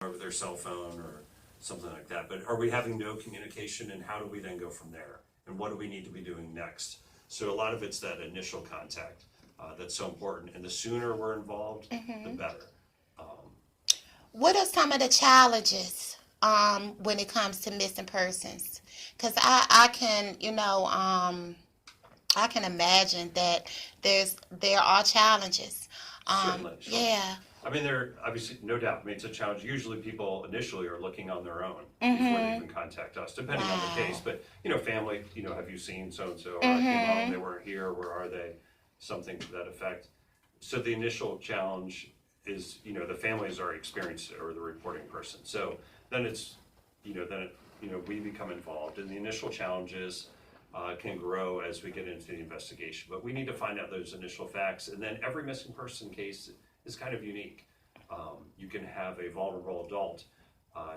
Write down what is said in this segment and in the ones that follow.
over their cell phone or something like that. But are we having no communication, and how do we then go from there? And what do we need to be doing next? So a lot of it's that initial contact that's so important, and the sooner we're involved, the better. What are some of the challenges when it comes to missing persons? Because I can, I can imagine that there are challenges. Certainly, sure. Yeah. I mean, there obviously, no doubt. I mean, it's a challenge. Usually, people initially are looking on their own before they even contact us, depending on the case. But family, have you seen so and so? Or I came home, they weren't here. Where are they? Something to that effect. So the initial challenge is, the family has already experienced it, or the reporting person. So then it's, we become involved, and the initial challenges can grow as we get into the investigation. But we need to find out those initial facts, and then every missing person case is kind of unique. You can have a vulnerable adult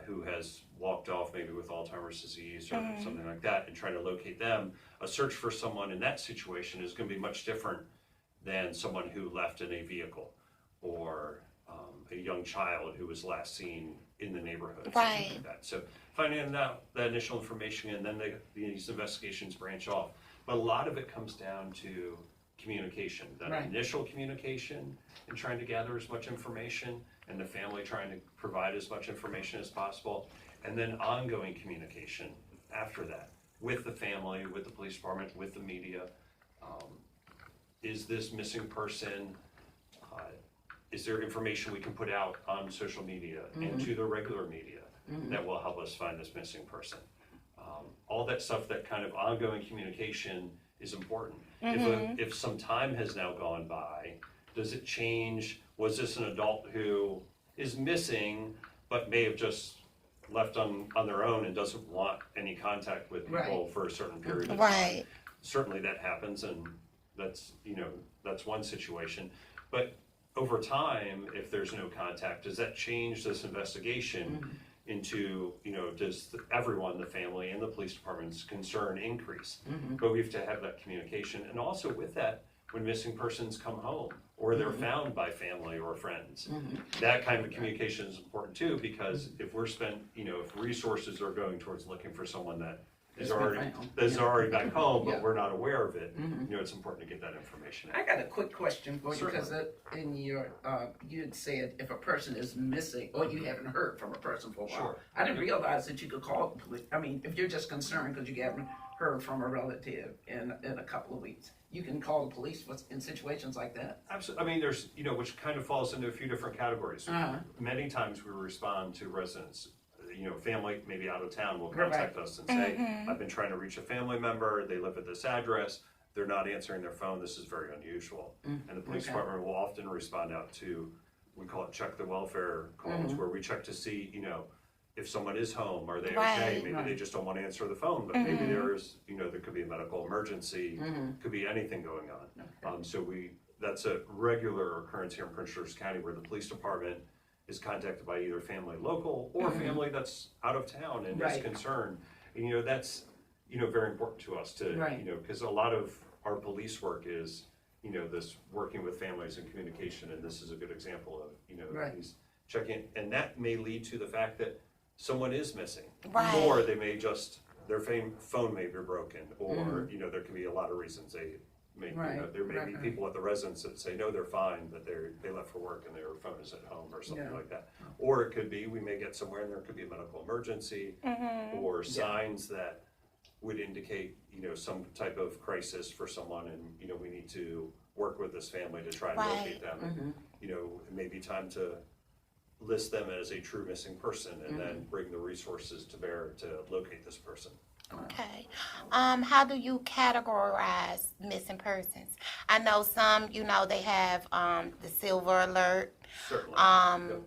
who has walked off maybe with Alzheimer's disease or something like that, and try to locate them. A search for someone in that situation is going to be much different than someone who left in a vehicle, or a young child who was last seen in the neighborhood, something like that. So finding out that initial information, and then these investigations branch off. But a lot of it comes down to communication, that initial communication, and trying to gather as much information, and the family trying to provide as much information as possible, and then ongoing communication after that with the family, with the police department, with the media. Is this missing person, is there information we can put out on social media and to the regular media that will help us find this missing person? All that stuff, that kind of ongoing communication is important. If some time has now gone by, does it change? Was this an adult who is missing but may have just left on their own and doesn't want any contact with people for a certain period of time? Certainly that happens, and that's one situation. But over time, if there's no contact, does that change this investigation into, does everyone, the family and the police department's concern increase? But we have to have that communication. And also with that, when missing persons come home or they're found by family or friends, that kind of communication is important too, because if if resources are going towards looking for someone that is already back home, but we're not aware of it, it's important to get that information out. I got a quick question for you, because Certainly. in your, you had said if a person is missing, or you haven't heard from a person for a while. Sure. I didn't realize that you could call the police. I mean, if you're just concerned because you haven't heard from a relative in a couple of weeks, you can call the police in situations like that. Absolutely. I mean, there's, which kind of falls into a few different categories. Many times we respond to residents, family maybe out of town will contact us and say, I've been trying to reach a family member, they live at this address, they're not answering their phone, this is very unusual. And the police department will often respond out to, we call it check the welfare calls, where we check to see, if someone is home, are they okay? Maybe they just don't want to answer the phone, but maybe there could be a medical emergency, could be anything going on. So that's a regular occurrence here in Prince George's County, where the police department is contacted by either family local or family that's out of town and is concerned. And that's very important to us to because a lot of our police work is this working with families and communication, and this is a good example of these checking, and that may lead to the fact that someone is missing, or they may just their phone may be broken, or there can be a lot of reasons there may be people at the residence that say no, they're fine, but they left for work and their phone is at home or something like that. Or it could be we may get somewhere and there could be a medical emergency or signs that would indicate some type of crisis for someone, and we need to work with this family to try and locate them. It may be time to list them as a true missing person, and then bring the resources to bear to locate this person. Okay. How do you categorize missing persons? I know some, they have the silver alert, Certainly.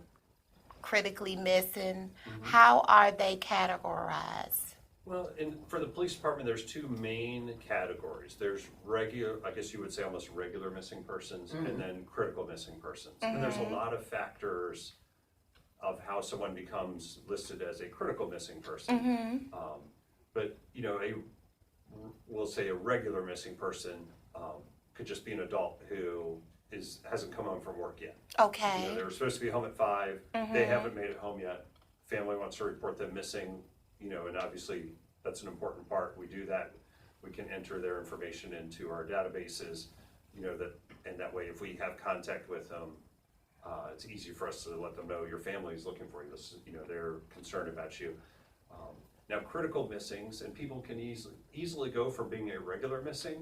critically missing. How are they categorized? Well, for the police department, there's two main categories. There's regular, I guess you would say almost regular missing persons, and then critical missing persons. And there's a lot of factors of how someone becomes listed as a critical missing person. But we'll say a regular missing person could just be an adult who hasn't come home from work yet. You know, Okay. they were supposed to be home at 5, they haven't made it home yet. Family wants to report them missing, you know, and obviously that's an important part. We do that. We can enter their information into our databases, you know, and that way if we have contact with them, it's easy for us to let them know your family is looking for you. This is, you know, they're concerned about you. Now, critical missings, and people can easily go from being a regular missing,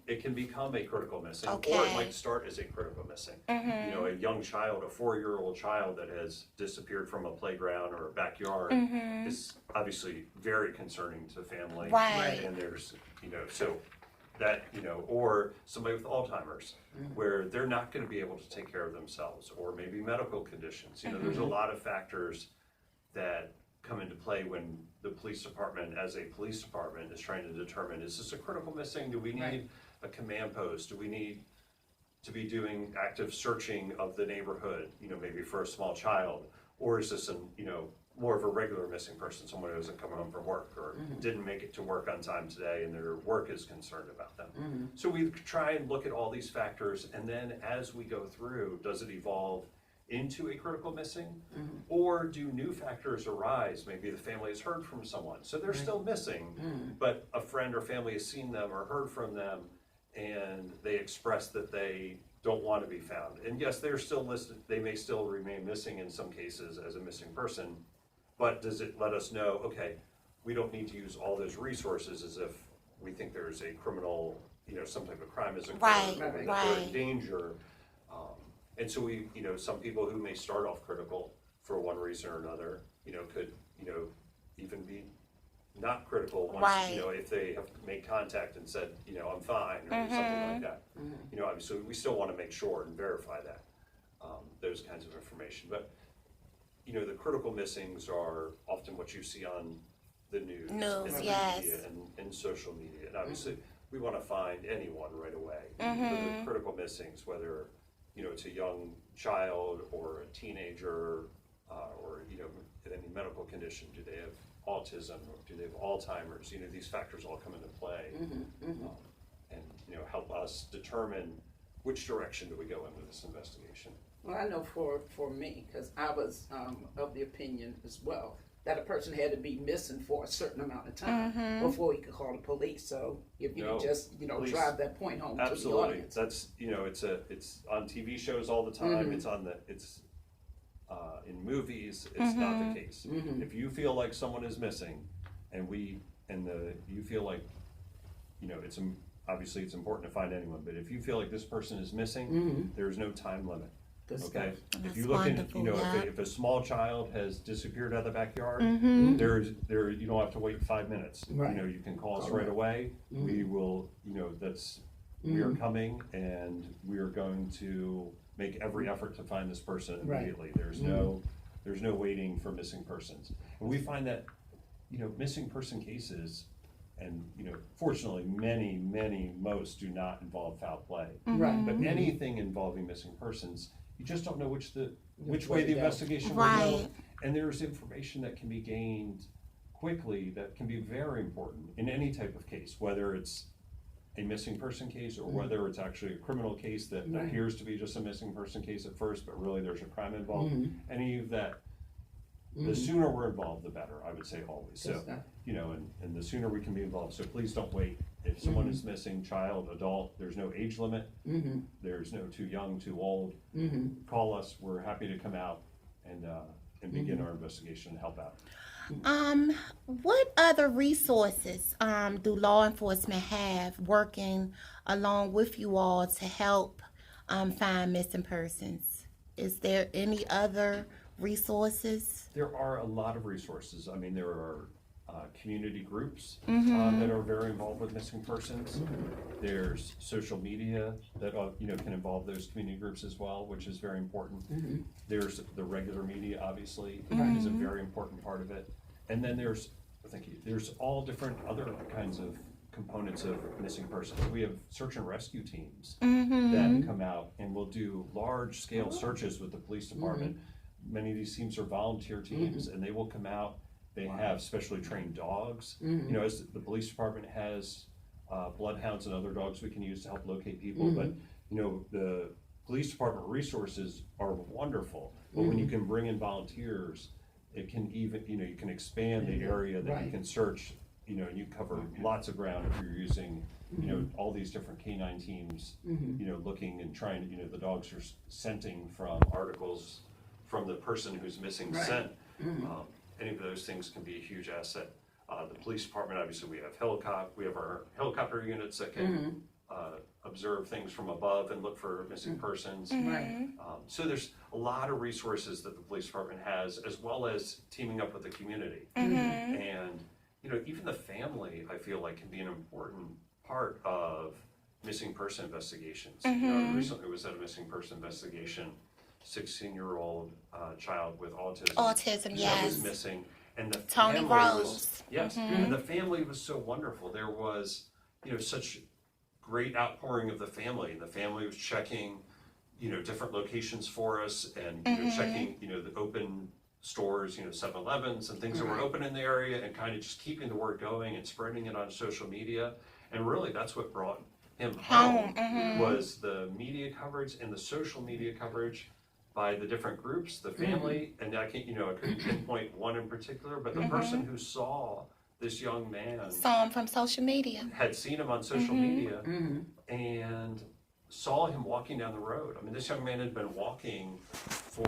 it can become a critical missing, or it Okay. might start as a critical missing. You know, a young child, a 4-year-old child that has disappeared from a playground or a backyard is obviously very concerning to family. Right. And there's, you know, so that, you know, or somebody with Alzheimer's, where they're not going to be able to take care of themselves, or maybe medical conditions. You know, there's a lot of factors that come into play when the police department, as a police department, is trying to determine, is this a critical missing? Do we need a command post? Do we need to be doing active searching of the neighborhood, you know, maybe for a small child? Or is this you know, more of a regular missing person, someone who hasn't come home from work or didn't make it to work on time today and their work is concerned about them? So we try and look at all these factors, and then as we go through, does it evolve into a critical missing, or do new factors arise? Maybe the family has heard from someone, so they're still missing, but a friend or family has seen them or heard from them, and they express that they don't want to be found. And yes, they're still listed, they may still remain missing in some cases as a missing person, but does it let us know, okay, we don't need to use all those resources as if we think there's a criminal, you know, some type of crime is occurring, or that they're in danger. And so we, you know, some people who may start off critical for one reason or another, you know, could, you know, even be not critical once, you know, if they have made contact and said, you know, I'm fine, or something like that. You know, obviously, we still want to make sure and verify that, those kinds of information. But, you know, the critical missings are often what you see on the news and the media and social media. And obviously, we want to find anyone right away. For the critical missings, whether, you know, it's a young child or a teenager, or, you know, any medical condition. Do they have autism, or do they have Alzheimer's? You know, these factors all come into play, and, you know, help us determine which direction do we go in with this investigation. Well, I know for me, because I was of the opinion as well, that a person had to be missing for a certain amount of time before we could call the police. So if you could just, you know, police, drive that point home to the absolutely. audience. That's, you know, it's on TV shows all the time. It's in movies. It's not the case. If you feel like someone is missing, and you feel like, you know, obviously it's important to find anyone, but if you feel like this person is missing, there's no time limit. Okay, if you look in, you know, if a small child has disappeared out of the backyard, you don't have to wait 5 minutes. You know, you can call us right away. We will, you know, we are coming, and we are going to make every effort to find this person immediately. There's no waiting for missing persons. And we find that, you know, missing person cases, and, you know, fortunately, most do not involve foul play. But anything involving missing persons, you just don't know which way the investigation will go. And there's information that can be gained quickly that can be very important in any type of case, whether it's a missing person case or whether it's actually a criminal case that appears to be just a missing person case at first, but really there's a crime involved. Any of that, the sooner we're involved, the better, I would say always. So, you know, and the sooner we can be involved. So please don't wait. If someone is missing, child, adult, there's no age limit. There's no too young, too old. Call us. We're happy to come out and begin our investigation and help out. What other resources do law enforcement have working along with you all to help find missing persons? Is there any other resources? There are a lot of resources. I mean, there are community groups that are very involved with missing persons. There's social media that, you know, can involve those community groups as well, which is very important. There's the regular media, obviously, is a very important part of it. And then there's all different other kinds of components of missing persons. We have search and rescue teams that come out and will do large scale searches with the police department. Many of these teams are volunteer teams, and they will come out. They have specially trained dogs. You know, as the police department has bloodhounds and other dogs we can use to help locate people, but, you know, the police department resources are wonderful, but when you can bring in volunteers, it can even, you can expand the area that you can search, and you cover lots of ground if you're using, all these different canine teams, looking and trying, the dogs are scenting from articles from the person who's missing scent. Any of those things can be a huge asset. The police department, obviously, we have our helicopter units that can observe things from above and look for missing persons. So there's a lot of resources that the police department has, as well as teaming up with the community. And even the family, I feel like, can be an important part of missing person investigations. I recently was at a missing person investigation, 16-year-old child with autism. That was missing. And the Tony family Rose. and the family was so wonderful. There was, such great outpouring of the family, and the family was checking, different locations for us, and checking, the open stores, 7-Elevens and things that were open in the area, and kind of just keeping the word going and spreading it on social media. And really, that's what brought him home was the media coverage and the social media coverage by the different groups, the family, and I can't, I couldn't pinpoint one in particular, but the person who saw this young man saw him from social media, had seen him on social media, and saw him walking down the road. I mean, this young man had been walking for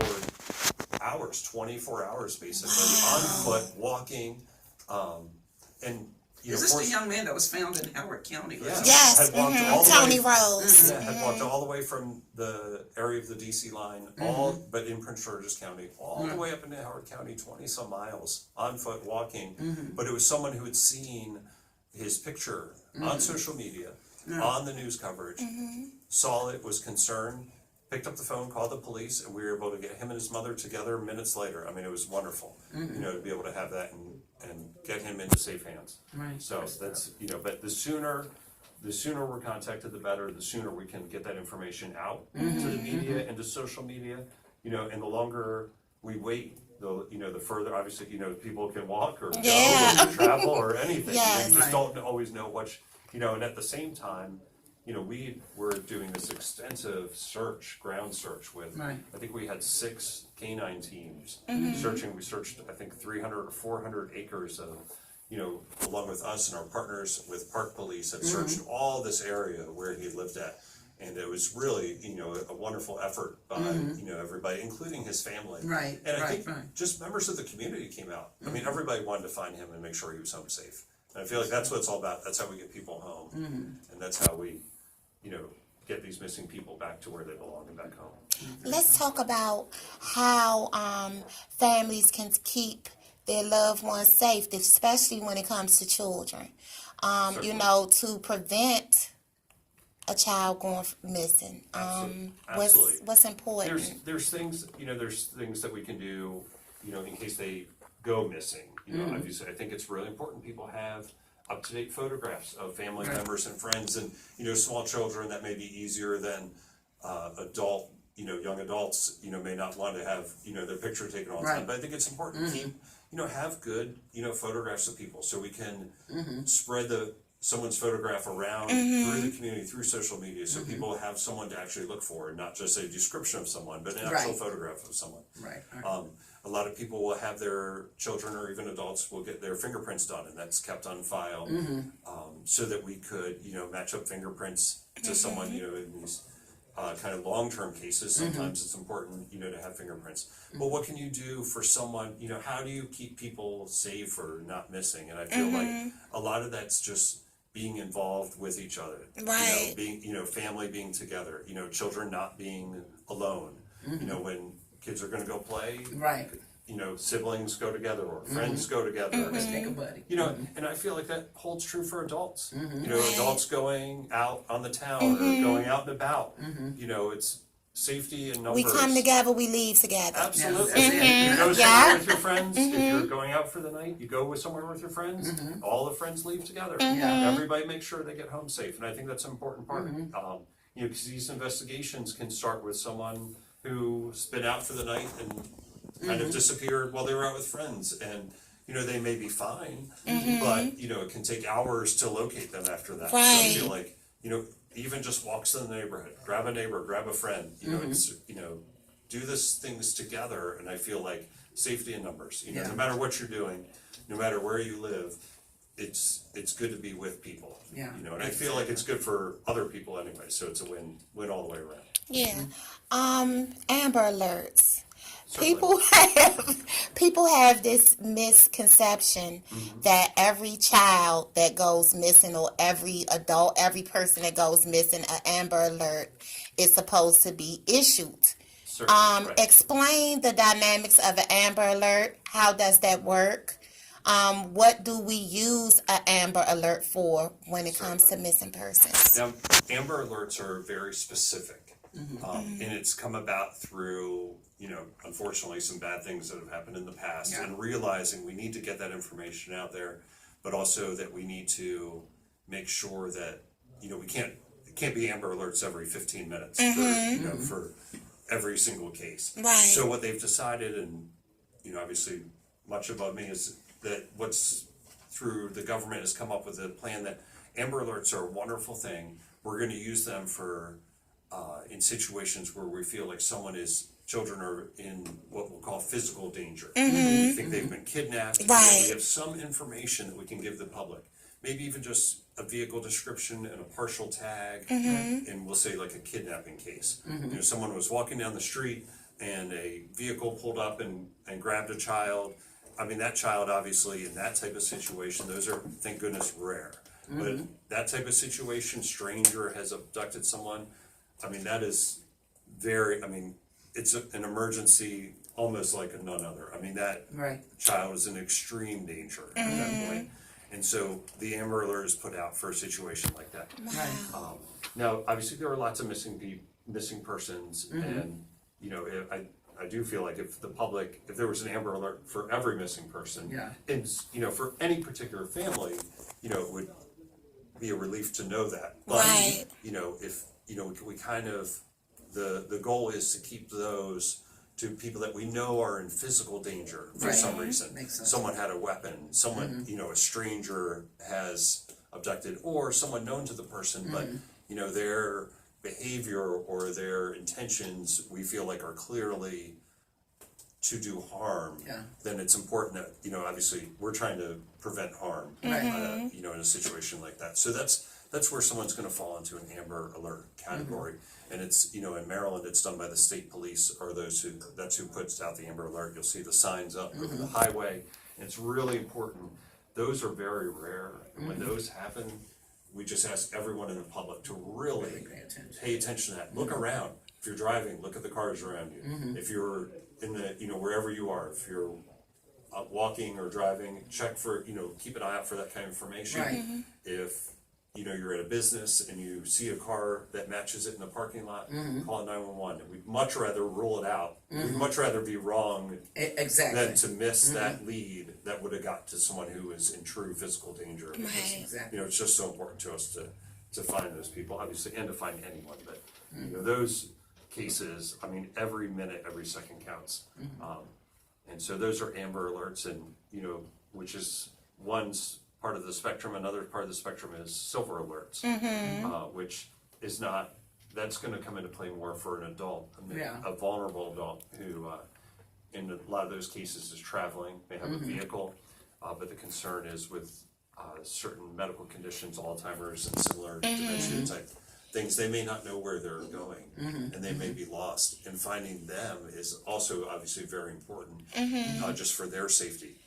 hours, 24 hours basically, on foot, walking, and is this the young man that was found in Howard County? Yes, had walked all the Tony way, Rose. had walked all the way from the area of the DC line, but in Prince George's County, all the way up into Howard County, 20 some miles on foot walking. But it was someone who had seen his picture on social media, on the news coverage, saw it, was concerned, picked up the phone, called the police, and we were able to get him and his mother together minutes later. I mean, it was wonderful, to be able to have that and get him into safe hands. So that's, but the sooner we're contacted, the better. The sooner we can get that information out to the media and to social media, and the longer we wait, the further, obviously, people can walk or go or travel or anything. Yes. You just don't always know what, and at the same time, we were doing this extensive ground search with, I think we had 6 canine teams searching. We searched, I think, 300 or 400 acres of, along with us and our partners with Park Police, that searched all this area where he lived at. And it was really, a wonderful effort by, everybody, including his family. And I think just members of the community came out. I mean, everybody wanted to find him and make sure he was home safe. And I feel like that's what it's all about. That's how we get people home. And that's how we, get these missing people back to where they belong and back home. Let's talk about how families can keep their loved ones safe, especially when it comes to children. To prevent a child going missing. Absolutely. What's important? There's things, there's things that we can do, in case they go missing. Obviously, I think it's really important people have up-to-date photographs of family members and friends, and small children, that may be easier than young adults, may not want to have their picture taken all the time. But I think it's important to keep, have good photographs of people, so we can spread someone's photograph around through the community, through social media, so people have someone to actually look for, and not just a description of someone, but an actual photograph of someone. A lot of people will have their children or even adults will get their fingerprints done, and that's kept on file, so that we could, match up fingerprints to someone, in these kind of long-term cases. Sometimes it's important, to have fingerprints. But what can you do for someone, how do you keep people safe or not missing? And I feel like a lot of that's just being involved with each other, being, family being together, children not being alone, when kids are going to go play, siblings go together or friends go together, Take a buddy. And I feel like that holds true for adults. Adults going out on the town or going out and about. It's safety in numbers. We come together, we leave together. Absolutely. You go somewhere with your friends. If you're going out for the night, you go somewhere with your friends. All the friends leave together. Everybody makes sure they get home safe, and I think that's an important part. Because these investigations can start with someone who's been out for the night and kind of disappeared while they were out with friends, and they may be fine, but it can take hours to locate them after that. So I feel like even just walks in the neighborhood, grab a neighbor, grab a friend, it's, do these things together, and I feel like safety in numbers, no matter what you're doing, no matter where you live, it's good to be with people. Yeah. And I feel like it's good for other people anyway, so it's a win all the way around. Yeah. Amber alerts. Certainly. People have this misconception that every child that goes missing, or every adult, every person that goes missing, an Amber Alert is supposed to be issued. Certainly, right. Explain the dynamics of an Amber Alert. How does that work? What do we use an Amber Alert for when it comes to missing persons? Now, Amber Alerts are very specific, and it's come about through, unfortunately, some bad things that have happened in the past, and realizing we need to get that information out there, but also that we need to make sure that, it can't be Amber Alerts every 15 minutes for every single case. Right. So what they've decided, and, obviously much above me, is that what's through the government has come up with a plan that Amber Alerts are a wonderful thing. We're going to use them for in situations where we feel like children are in what we'll call physical danger. We think they've been kidnapped. Right. We have some information that we can give the public. Maybe even just a vehicle description and a partial tag, and we'll say like a kidnapping case. Someone was walking down the street and a vehicle pulled up and grabbed a child. I mean, that child, obviously, in that type of situation, those are, thank goodness, rare. But that type of situation, stranger has abducted someone, I mean, that is it's an emergency almost like none other. I mean, that child is in extreme danger at that point. And so the Amber Alert is put out for a situation like that. Now, obviously, there are lots of missing persons, and, I do feel like if there was an Amber Alert for every missing person, and, for any particular family, it would be a relief to know that. But, if, we kind of, the goal is to keep those to people that we know are in physical danger for some reason. Makes sense. Someone had a weapon, someone, a stranger has abducted, or someone known to the person, but, their behavior or their intentions we feel like are clearly to do harm, then it's important that, obviously we're trying to prevent harm, in a situation like that. So that's where someone's going to fall into an Amber Alert category. And it's, in Maryland, it's done by the state police, or that's who puts out the Amber Alert. You'll see the signs up over the highway. And it's really important. Those are very rare. And when those happen, we just ask everyone in the public to really pay attention to that. Look around. If you're driving, look at the cars around you. If you're in the, wherever you are, if you're walking or driving, check for, keep an eye out for that kind of information. If, you're at a business and you see a car that matches it in the parking lot, call 911. We'd much rather rule it out. We'd much rather be wrong than to miss that lead that would have got to someone who is in true physical danger. Because, it's just so important to us to find those people, obviously, and to find anyone. But, those cases, I mean, every minute, every second counts. And so those are Amber Alerts, and, which is one's part of the spectrum. Another part of the spectrum is Silver Alerts, which is not, that's going to come into play more for an adult, a vulnerable adult who, in a lot of those cases, is traveling, may have a vehicle, but the concern is with certain medical conditions, Alzheimer's and similar dementia type things, they may not know where they're going, and they may be lost, and finding them is also obviously very important, just for their safety.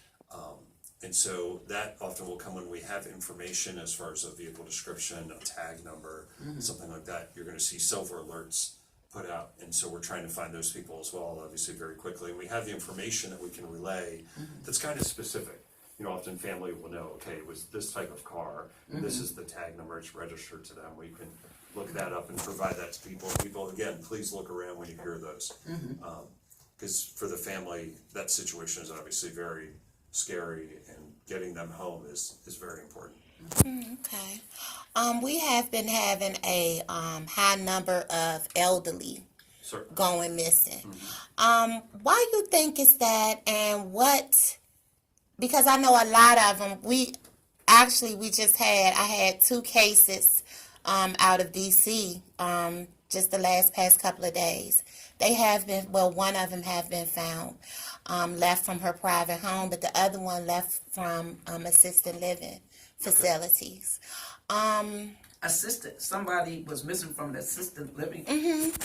And so that often will come when we have information as far as a vehicle description, a tag number, something like that. You're going to see Silver Alerts put out, and so we're trying to find those people as well, obviously, very quickly. And we have the information that we can relay that's kind of specific. Often family will know, okay, it was this type of car, and this is the tag number, it's registered to them. We can look that up and provide that to people. People, again, please look around when you hear those. Because for the family, that situation is obviously very scary, and getting them home is very important. Okay. We have been having a high number of elderly going missing. Why you think is that, and what? Because I know a lot of them. I had 2 cases out of DC, just the past couple of days. They have been, well, one of them have been found, left from her private home, but the other one left from assisted living facilities. Somebody was missing from the assisted living.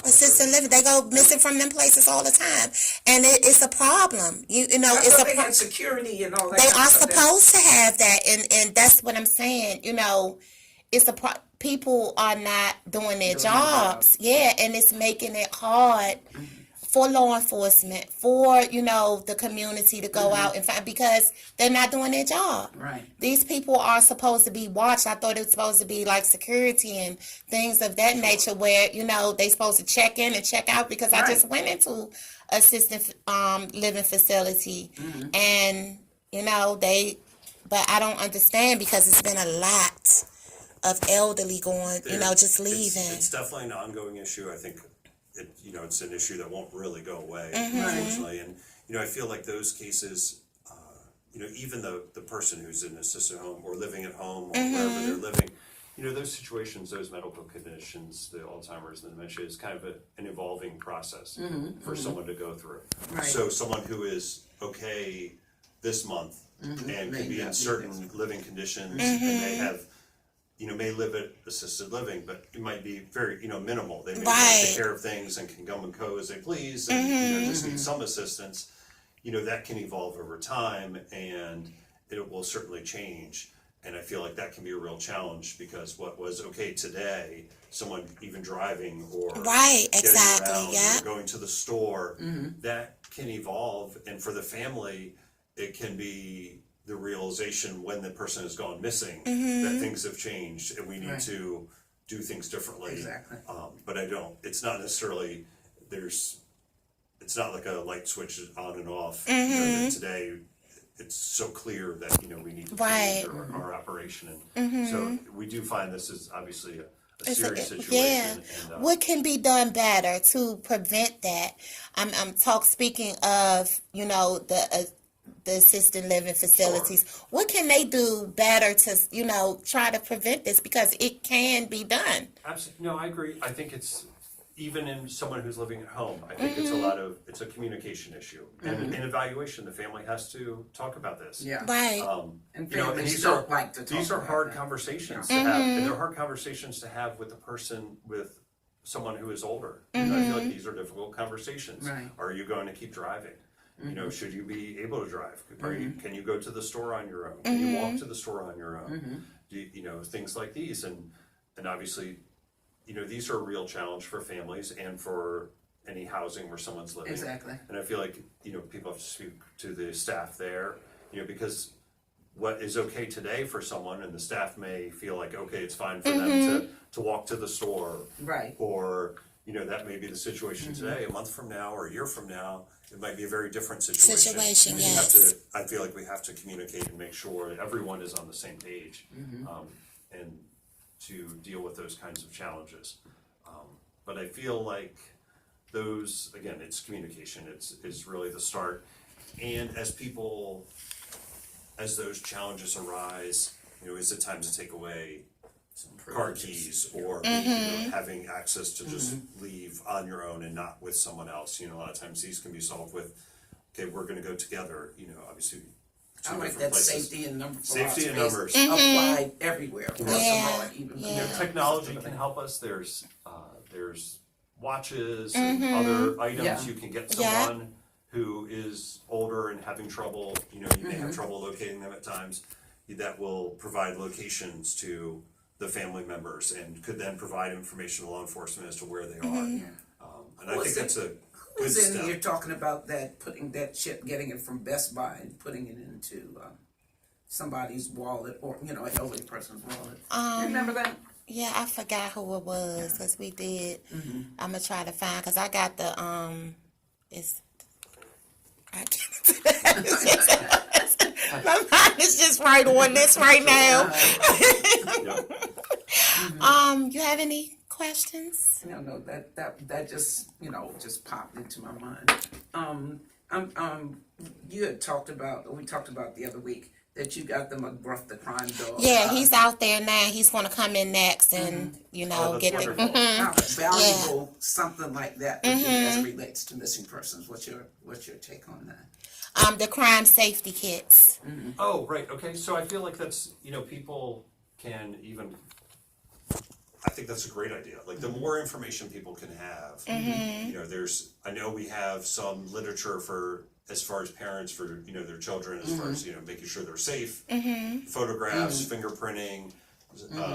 Assisted living, they go missing from them places all the time, and it's a problem. You know, I it's thought a they had security and all that. They kind of are stuff. supposed to have that, and that's what I'm saying. You know, it's people are not doing their jobs. Yeah, and it's making it hard for law enforcement, for, you know, the community to go out and find, because they're not doing their job. Right. These people are supposed to be watched. I thought it was supposed to be like security and things of that nature, where, you know, they supposed to check in and check out, because I just went into assisted living facility, and, you know, but I don't understand, because it's been a lot of elderly going, you know, just leaving. It's definitely an ongoing issue. I think it's an issue that won't really go away, unfortunately. And, you know, I feel like those cases, even the person who's in an assisted home or living at home or wherever they're living, you know, those situations, those medical conditions, the Alzheimer's and the dementia, is kind of an evolving process for someone to go through. Right. So someone who is okay this month and can be in certain living conditions and they have, you know, may live at assisted living, but it might be very, you know, minimal. They may take care of things and can come and go as they please, and you know, just need some assistance. You know, that can evolve over time, and it will certainly change. And I feel like that can be a real challenge, because what was okay today, someone even driving or getting around or going to the store, that can evolve. And for the family, it can be the realization when the person has gone missing that things have changed and we need to do things differently. Exactly. But it's not necessarily, it's not like a light switch on and off. You know, that today it's so clear that, you know, we need to change our operation. And so we do find this is obviously a serious situation. Yeah. And, what can be done better to prevent that? I'm speaking of, you know, the assisted living facilities. What can they do better to, you know, try to prevent this? Because it can be done. Absolutely. No, I agree. I think it's, even in someone who's living at home, I think it's a communication issue. And in evaluation, the family has to talk about this. Yeah. Right. And You know, and families don't like to talk these are about hard that. conversations to have, and they're hard conversations to have with someone who is older. You know, I feel like these are difficult conversations. Right. Are you going to keep driving? You know, should you be able to drive? Can you go to the store on your own? Can you walk to the store on your own? You know, things like these, and obviously, you know, these are a real challenge for families and for any housing where someone's living. Exactly. And I feel like, you know, people have to speak to the staff there, you know, because what is okay today for someone, and the staff may feel like, okay, it's fine for them to walk to the store. Right. Or, you know, that may be the situation today. A month from now or a year from now, it might be a very different situation. I feel like we have to communicate and make sure that everyone is on the same page, and to deal with those kinds of challenges. But I feel like those, again, it's communication. It's really the start. And as those challenges arise, you know, is it time to take away car keys or you know, having access to just leave on your own and not with someone else? You know, a lot of times these can be solved with, okay, we're going to go together. You know, obviously. I like that safety and numbers. Safety and numbers applied everywhere. Yeah. You know, technology can help us. There's watches and other items you can get someone who is older and having trouble. You know, you may have trouble locating them at times. That will provide locations to the family members and could then provide information to law enforcement as to where they are. And I think that's a good step. You're talking about that, putting that shit, getting it from Best Buy and putting it into somebody's wallet, or, you know, an elderly person's wallet. You remember that? Yeah, I forgot who it was, because we did. I'm gonna try to find, because I got the my mind is just right on this right now. You have any questions? No, that just, you know, just popped into my mind. You had talked about, we talked about the other week, that you got the McGruff, the crime dog. Yeah, he's out there now. He's going to come in next and, Oh, that's get wonderful. the. How valuable something like that would be as it relates to missing persons. What's your take on that? The crime safety kits. Oh, right, okay, so I feel like that's, people can even, I think that's a great idea. Like, the more information people can have, I know we have some literature for, as far as parents for, their children, as far as, making sure they're safe, photographs, fingerprinting,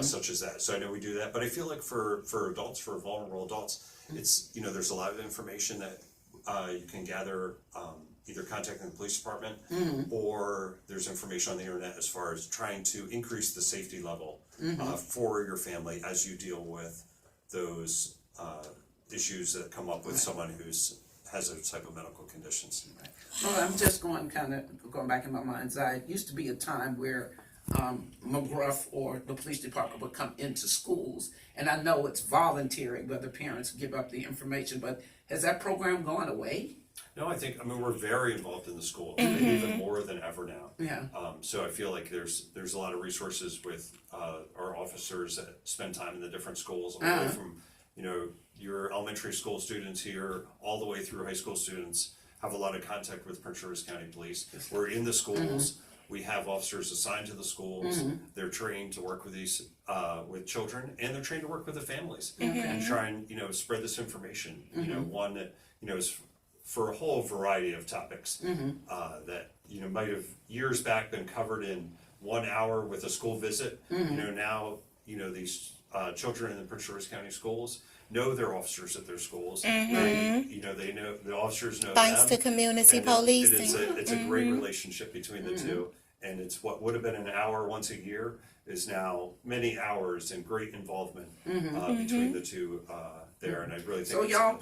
such as that. So I know we do that, but I feel like for adults, for vulnerable adults, it's, there's a lot of information that you can gather, either contacting the police department or there's information on the internet as far as trying to increase the safety level for your family as you deal with those issues that come up with someone who's has those type of medical conditions. Right. Well, I'm just going back in my mind's eye. It used to be a time where McGruff or the police department would come into schools, and I know it's voluntary whether parents give up the information, but has that program gone away? No, I mean, we're very involved in the school, maybe even more than ever now. Yeah. So I feel like there's a lot of resources with our officers that spend time in the different schools, all the way from, your elementary school students here, all the way through high school students, have a lot of contact with Prince George's County Police. We're in the schools. We have officers assigned to the schools. They're trained to work with these, with children, and they're trained to work with the families and try and, spread this information. One that, is for a whole variety of topics that, might have years back been covered in 1 hour with a school visit. Now, these children in the Prince George's County schools know their officers at their schools. They know the officers know Thanks them. to community And policing. it's a great relationship between the two, and it's what would have been an hour once a year is now many hours and great involvement between the two there, and I really think So y'all,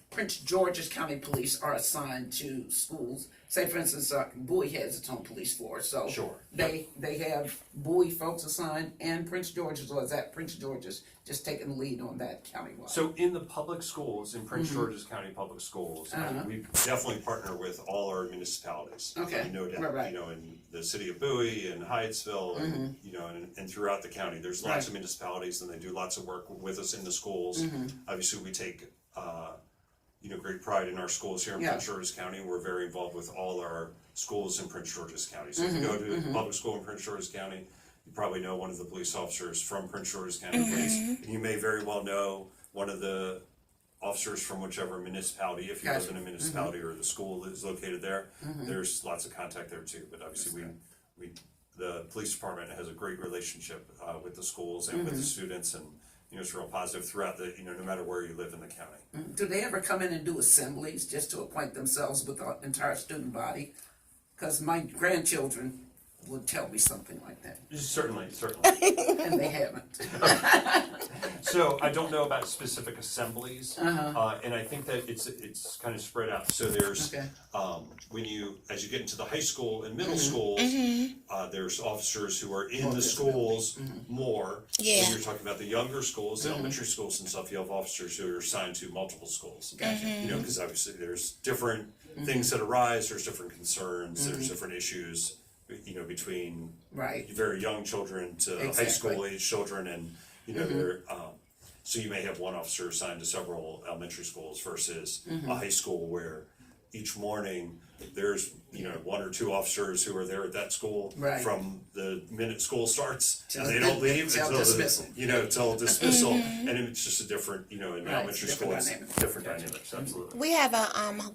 Prince George's County Police are assigned to schools. Say, for instance, Bowie has its own police force, so Sure. they have Bowie folks assigned and Prince George's, or is that Prince George's just taking the lead on that countywide? So in the public schools, in Prince George's County Public Schools, we definitely partner with all our municipalities. Okay. No doubt. Right. In the city of Bowie and Hyattsville and, and throughout the county, there's lots of municipalities and they do lots of work with us in the schools. Obviously, we take, great pride in our schools here in Prince George's County. We're very involved with all our schools in Prince George's County. So if you go to a public school in Prince George's County, you probably know one of the police officers from Prince George's County Police, and you may very well know one of the officers from whichever municipality, if you live in a municipality or the school that is located there. There's lots of contact there too, but obviously the police department has a great relationship with the schools and with the students, and it's real positive throughout the, no matter where you live in the county. Do they ever come in and do assemblies just to acquaint themselves with the entire student body? Because my grandchildren would tell me something like that, Certainly. and they haven't. So I don't know about specific assemblies, and I think that it's kind of spread out. So there's as you get into the high school and middle schools, there's officers who are in the schools more. Yeah. When you're talking about the younger schools, the elementary schools and stuff, you have officers who are assigned to multiple schools. Because obviously there's different things that arise, there's different concerns, there's different issues. Between very young children to high school age children, and they're so you may have one officer assigned to several elementary schools versus a high school where each morning there's one or two officers who are there at that school from the minute school starts, and they don't leave until dismissal. Till dismissal, and it's just a different in elementary school it's different dynamics. Absolutely. We have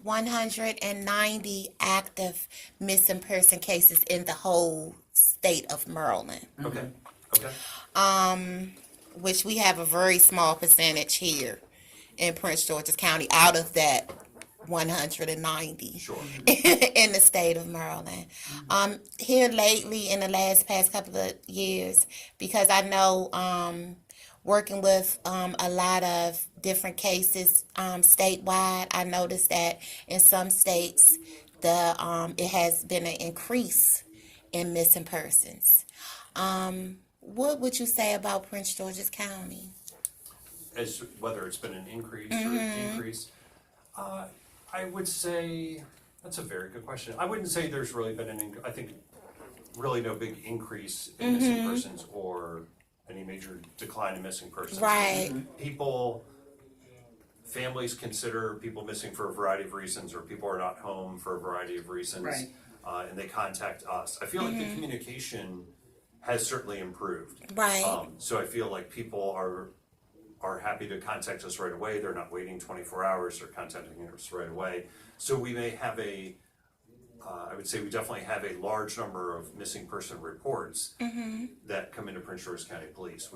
190 active missing person cases in the whole state of Maryland. Okay. Which we have a very small percentage here in Prince George's County out of that 190 Sure. in the state of Maryland. Here lately in the past couple of years, because I know working with a lot of different cases statewide, I noticed that in some states it has been an increase in missing persons. What would you say about Prince George's County? As whether it's been an increase or a decrease, I would say, that's a very good question. I wouldn't say there's really been I think really no big increase in missing persons or any major decline in missing persons. Right. Families consider people missing for a variety of reasons, or people are not home for a variety of reasons. Right. And they contact us. I feel like the communication has certainly improved. Right. So I feel like people are happy to contact us right away. They're not waiting 24 hours. They're contacting us right away. So we may have I would say we definitely have a large number of missing person reports that come into Prince George's County Police.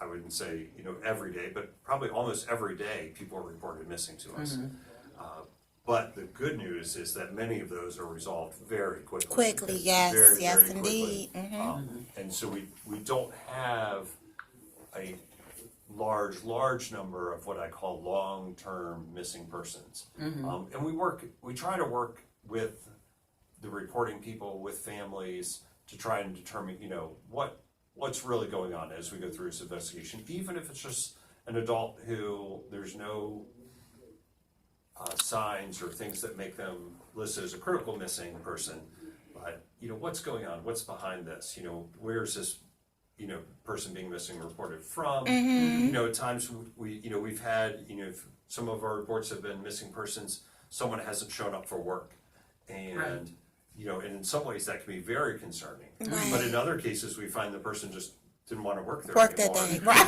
I wouldn't say, every day, but probably almost every day people are reported missing to us. But the good news is that many of those are resolved very quickly. Quickly, yes, Very, yes, very indeed. quickly. And so we don't have a large number of what I call long-term missing persons. And we try to work with the reporting people, with families, to try and determine, what's really going on as we go through this investigation, even if it's just an adult who there's no signs or things that make them listed as a critical missing person, but what's going on, what's behind this, where's this person being missing reported from. At times we've had some of our reports have been missing persons, someone hasn't shown up for work, and Right. And in some ways that can be very concerning. Right. But in other cases we find the person just didn't want to work there Work that anymore. day.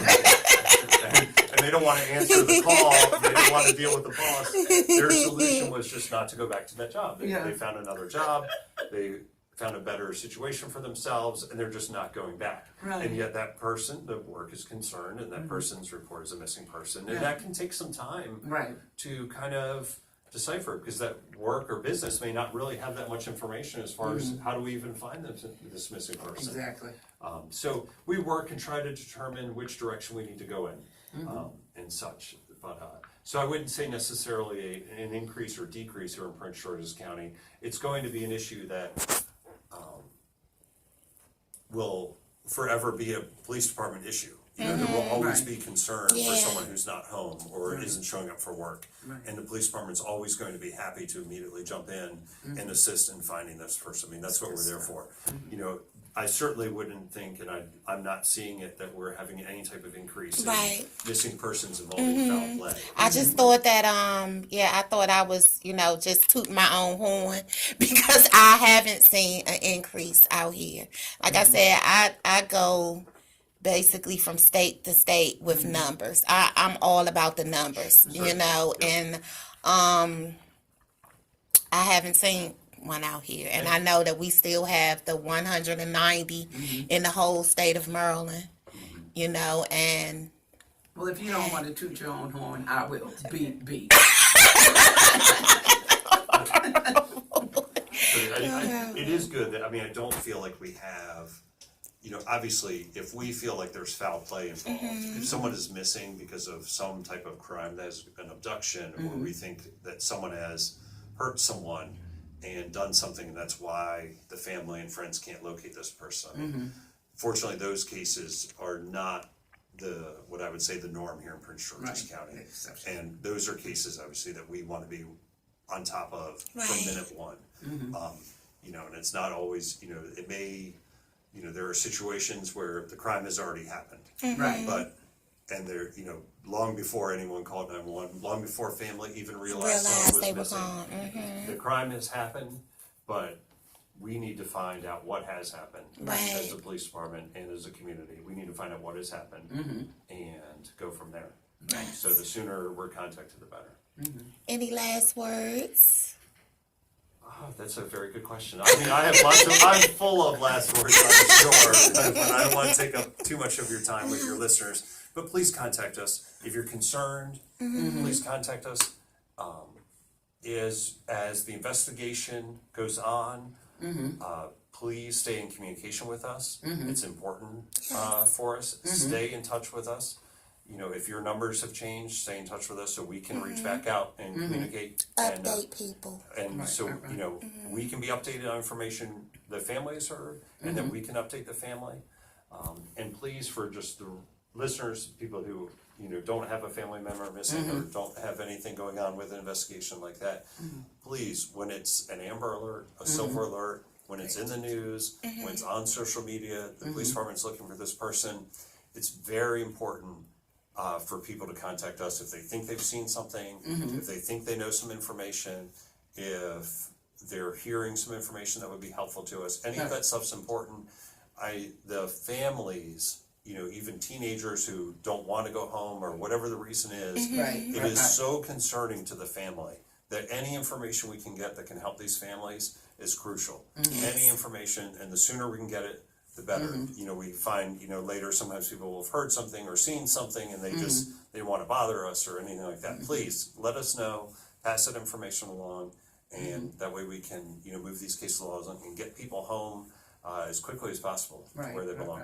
Right. and they don't want to answer the call, they don't want to deal with the boss. Their solution was just not to go back to that job. They found another job, they found a better situation for themselves, and they're just not going back. Right. And yet that person, the work is concerned, and that person's report is a missing person. And that can take some time Right. to kind of decipher, because that work or business may not really have that much information as far as how do we even find this missing person. Exactly. So we work and try to determine which direction we need to go in, and such. But so I wouldn't say necessarily an increase or decrease here in Prince George's County. It's going to be an issue that will forever be a police department issue. There will always Right. be concern for Yeah. someone who's not home or Right. isn't showing up for work. Right. And the police department's always going to be happy to immediately jump in and assist in finding this person. I mean, that's what we're there for. I certainly wouldn't think, and I'm not seeing it, that we're having any type of increase in Right. missing persons involving foul play. I just thought that, I thought I was, just tooting my own horn because I haven't seen an increase out here. Like I said, I go basically from state to state with numbers. I'm all about the numbers, and I haven't seen one out here. And I know that we still have the 190 in the whole state of Maryland, and Well, if you don't want to toot your own horn, I will. Be. It is good that, I don't feel like we have, obviously, if we feel like there's foul play involved, if someone is missing because of some type of crime that is an abduction, or we think that someone has hurt someone and done something, and that's why the family and friends can't locate this person. Fortunately, those cases are not what I would say the norm here in Prince George's Right. County. Exception. And those are cases, obviously, that we want to be on top of Right. from minute one. And it's not always, it may, there are situations where the crime has already happened. Right. And they're, long before anyone called 911, long before family even realized realized someone they was were missing. gone. The crime has happened, but we need to find out what has happened Right. as a police department and as a community. We need to find out what has happened and go from there. Right. So the sooner we're contacted, the better. Any last words? Oh, that's a very good question. I have I'm full of last words, I'm sure, but I don't want to take up too much of your time with your listeners. But please contact us. If you're concerned, please contact us. As the investigation goes on, please stay in communication with us. It's important for us. Stay in touch with us. If your numbers have changed, stay in touch with us so we can reach back out and communicate. Update people. And Right, so, right. we can be updated on information the family has heard, and then we can update the family. And please, for just the listeners, people who don't have a family member missing or don't have anything going on with an investigation like that, please, when it's an Amber Alert, a Silver Alert, when it's in the news, when it's on social media, the police department's looking for this person, it's very important for people to contact us if they think they've seen something, if they think they know some information, if they're hearing some information that would be helpful to us. Any of that stuff's important. The families, even teenagers who don't want to go home or whatever the reason is, it is so concerning to the family that any information we can get that can help these families is crucial. Any information, and the sooner we can get it, the better. We find, later sometimes people will have heard something or seen something and they want to bother us or anything like that. Please let us know, pass that information along, and that way we can, move these case laws and get people home as quickly as possible to where they belong.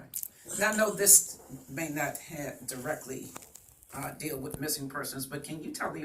Now, I know this may not directly deal with missing persons, but can you tell the